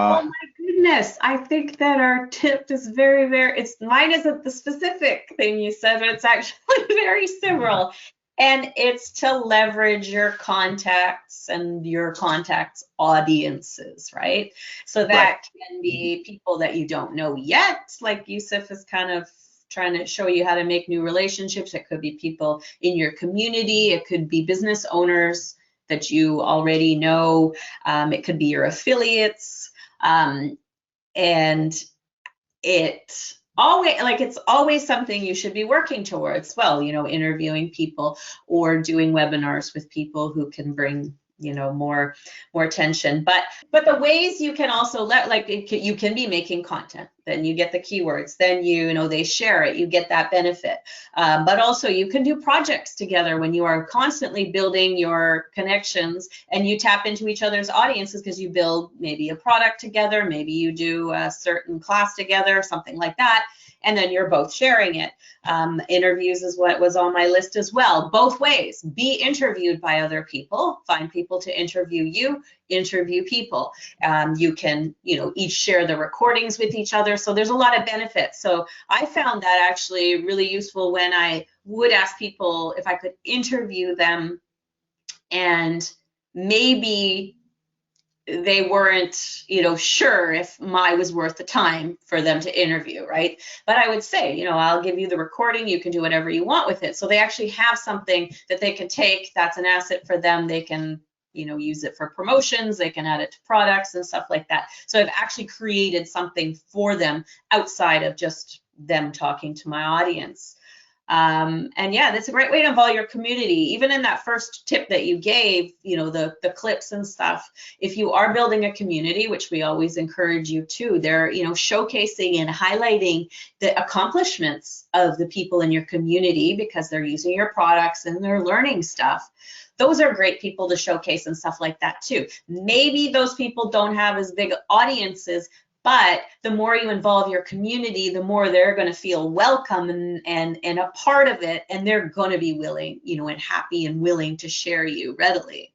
Oh my goodness. I think that our tip is it's mine isn't the specific thing you said, but it's actually very similar. And it's to leverage your contacts and your contacts' audiences, right? So Right. that can be people that you don't know yet, like Yusuf is kind of trying to show you how to make new relationships. It could be people in your community, it could be business owners that you already know, it could be your affiliates, um, and it's always something you should be working towards. Well, interviewing people or doing webinars with people who can bring more attention. But the ways you can also you can be making content, then you get the keywords, then they share it, you get that benefit. But also you can do projects together when you are constantly building your connections, and you tap into each other's audiences because you build maybe a product together, maybe you do a certain class together, something like that, and then you're both sharing it. Interviews is what was on my list as well. Both ways. Be interviewed by other people. Find people to interview you. Interview people. You can, each share the recordings with each other. So there's a lot of benefits. So I found that actually really useful when I would ask people if I could interview them, and maybe they weren't, sure if my was worth the time for them to interview, right? But I would say, I'll give you the recording, you can do whatever you want with it. So they actually have something that they can take, that's an asset for them. They can, use it for promotions, they can add it to products and stuff like that. So I've actually created something for them outside of just them talking to my audience. And yeah, that's a great way to involve your community. Even in that first tip that you gave, the clips and stuff, if you are building a community, which we always encourage you to, they're, showcasing and highlighting the accomplishments of the people in your community because they're using your products and they're learning stuff. Those are great people to showcase and stuff like that too. Maybe those people don't have as big audiences, but the more you involve your community, the more they're going to feel welcome and a part of it, and they're going to be willing, and happy and willing to share you readily.